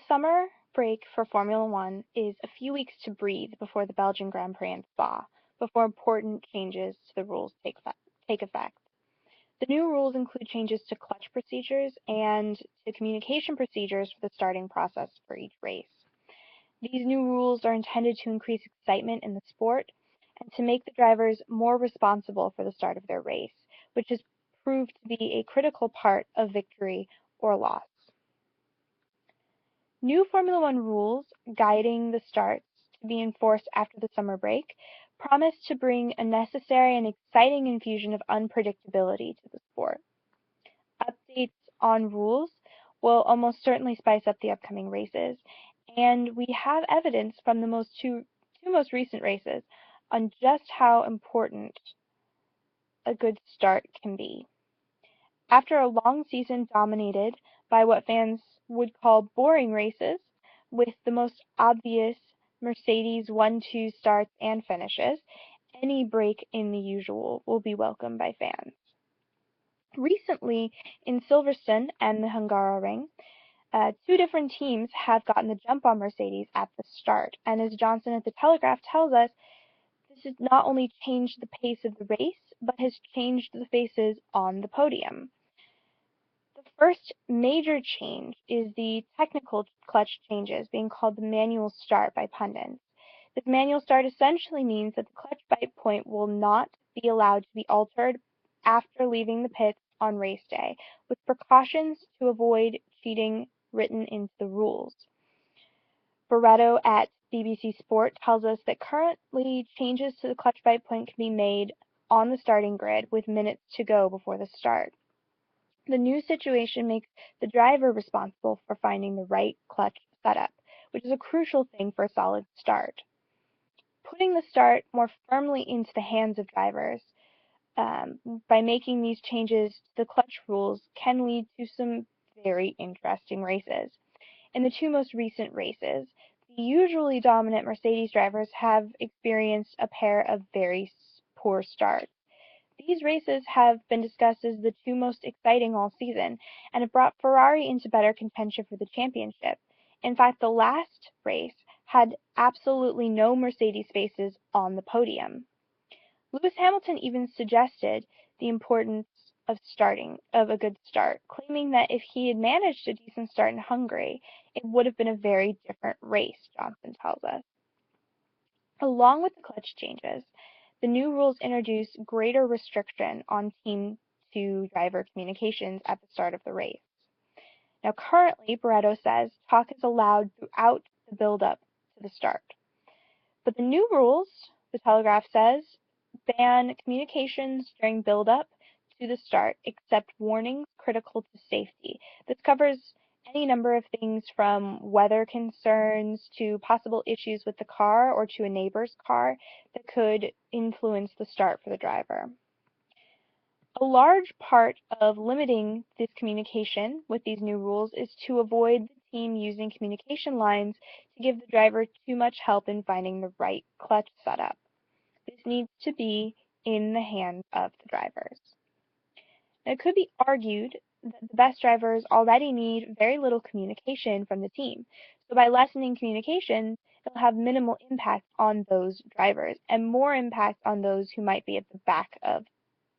summer break for Formula One is a few weeks to breathe before the Belgian Grand Prix in Spa, before important changes to the rules take effect. The new rules include changes to clutch procedures and to communication procedures for the starting process for each race. These new rules are intended to increase excitement in the sport and to make the drivers more responsible for the start of their race, which has proved to be a critical part of victory or loss. New Formula One rules guiding the starts to be enforced after the summer break promise to bring a necessary and exciting infusion of unpredictability to the sport. Updates on rules will almost certainly spice up the upcoming races, and we have evidence from the two most recent races on just how important a good start can be. After a long season dominated by what fans would call boring races, with the most obvious Mercedes 1-2 starts and finishes, any break in the usual will be welcomed by fans. Recently, in Silverstone and the Hungaroring, two different teams have gotten the jump on Mercedes at the start, and as Johnson at the Telegraph tells us, this has not only changed the pace of the race, but has changed the faces on the podium. The first major change is the technical clutch changes, being called the manual start by pundits. This manual start essentially means that the clutch bite point will not be allowed to be altered after leaving the pits on race day, with precautions to avoid cheating written into the rules. Barretto at BBC Sport tells us that currently changes to the clutch bite point can be made on the starting grid with minutes to go before the start. The new situation makes the driver responsible for finding the right clutch setup, which is a crucial thing for a solid start. Putting the start more firmly into the hands of drivers by making these changes to the clutch rules can lead to some very interesting races. In the two most recent races, the usually dominant Mercedes drivers have experienced a pair of very poor starts. These races have been discussed as the two most exciting all season, and have brought Ferrari into better contention for the championship. In fact, the last race had absolutely no Mercedes faces on the podium. Lewis Hamilton even suggested the importance of a good start, claiming that if he had managed a decent start in Hungary, it would have been a very different race, Johnson tells us. Along with the clutch changes, the new rules introduce greater restriction on team-to-driver communications at the start of the race. Now, currently, Barretto says talk is allowed throughout the build-up to the start. But the new rules, the Telegraph says, ban communications during build-up to the start, except warnings critical to safety. This covers any number of things from weather concerns to possible issues with the car or to a neighbor's car that could influence the start for the driver. A large part of limiting this communication with these new rules is to avoid the team using communication lines to give the driver too much help in finding the right clutch setup. This needs to be in the hands of the drivers. Now, it could be argued that the best drivers already need very little communication from the team. So by lessening communication, it'll have minimal impact on those drivers and more impact on those who might be at the back of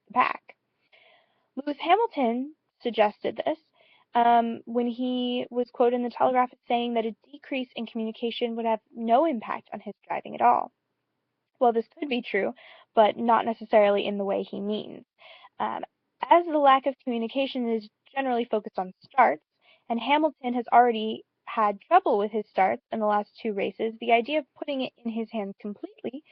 the pack. Lewis Hamilton suggested this when he was quoted in the Telegraph as saying that a decrease in communication would have no impact on his driving at all. Well, this could be true, but not necessarily in the way he means. As the lack of communication is generally focused on starts, and Hamilton has already had trouble with his starts in the last two races, the idea of putting it in his hands completely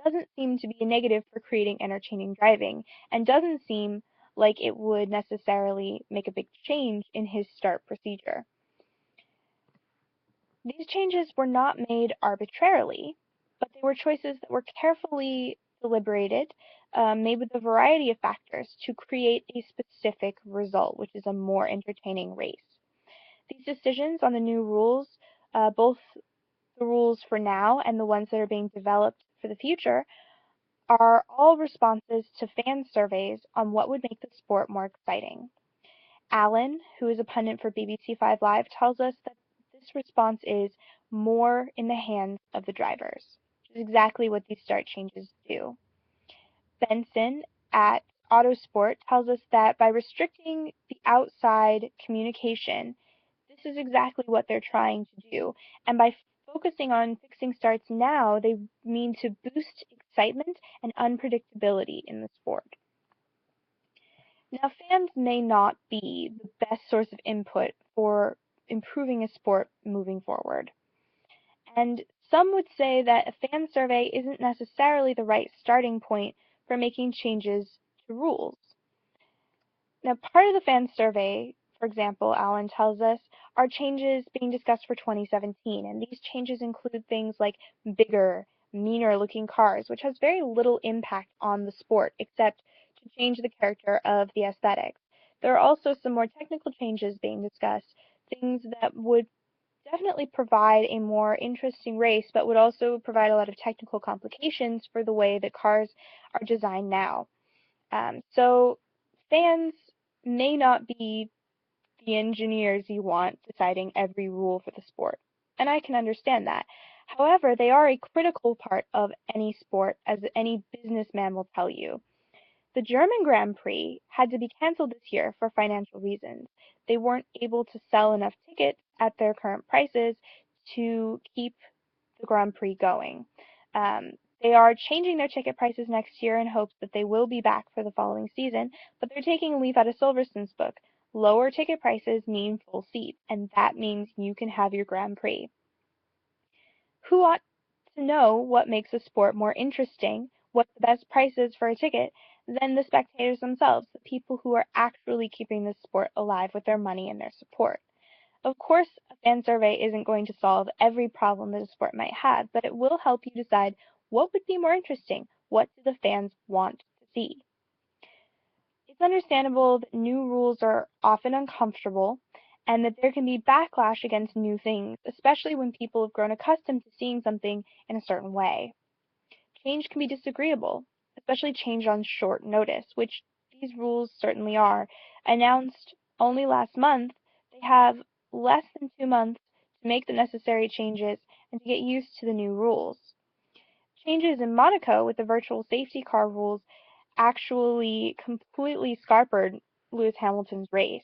doesn't seem to be a negative for creating entertaining driving, and doesn't seem like it would necessarily make a big change in his start procedure. These changes were not made arbitrarily, but they were choices that were carefully deliberated, made with a variety of factors to create a specific result, which is a more entertaining race. These decisions on the new rules, both the rules for now and the ones that are being developed for the future, are all responses to fan surveys on what would make the sport more exciting. Alan, who is a pundit for BBC 5 Live, tells us that this this response is more in the hands of the drivers, which is exactly what these start changes do. Benson at Autosport tells us that by restricting the outside communication, this is exactly what they're trying to do. And by focusing on fixing starts now, they mean to boost excitement and unpredictability in the sport. Now, fans may not be the best source of input for improving a sport moving forward. And some would say that a fan survey isn't necessarily the right starting point for making changes to rules. Now, part of the fan survey, for example, Alan tells us, are changes being discussed for 2017, and these changes include things like bigger, meaner-looking cars, which has very little impact on the sport, except to change the character of the aesthetics. There are also some more technical changes being discussed, things that would definitely provide a more interesting race, but would also provide a lot of technical complications for the way that cars are designed now. So fans may not be the engineers you want deciding every rule for the sport, and I can understand that. However, they are a critical part of any sport, as any businessman will tell you. The German Grand Prix had to be canceled this year for financial reasons. They weren't able to sell enough tickets at their current prices to keep the Grand Prix going. They are changing their ticket prices next year in hopes that they will be back for the following season, but they're taking a leaf out of Silverstone's book. Lower ticket prices mean full seats, and that means you can have your Grand Prix. Who ought to know what makes a sport more interesting, what the best price is for a ticket, than the spectators themselves, the people who are actually keeping this sport alive with their money and their support? Of course, a fan survey isn't going to solve every problem that a sport might have, but it will help you decide what would be more interesting, what do the fans want to see. It's understandable that new rules are often uncomfortable and that there can be backlash against new things, especially when people have grown accustomed to seeing something in a certain way. Change can be disagreeable, especially change on short notice, which these rules certainly are. Announced only last month, they have less than 2 months to make the necessary changes and to get used to the new rules. Changes in Monaco with the virtual safety car rules actually completely scarpered Lewis Hamilton's race.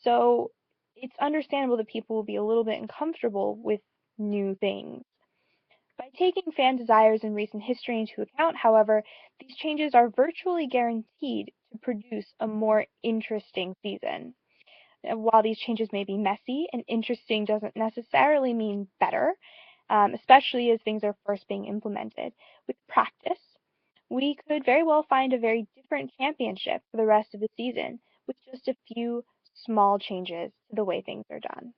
So it's understandable that people will be a little bit uncomfortable with new things. By taking fan desires and recent history into account, however, these changes are virtually guaranteed to produce a more interesting season. And while these changes may be messy, and interesting doesn't necessarily mean better, especially as things are first being implemented. With practice, we could very well find a very different championship for the rest of the season with just a few small changes to the way things are done.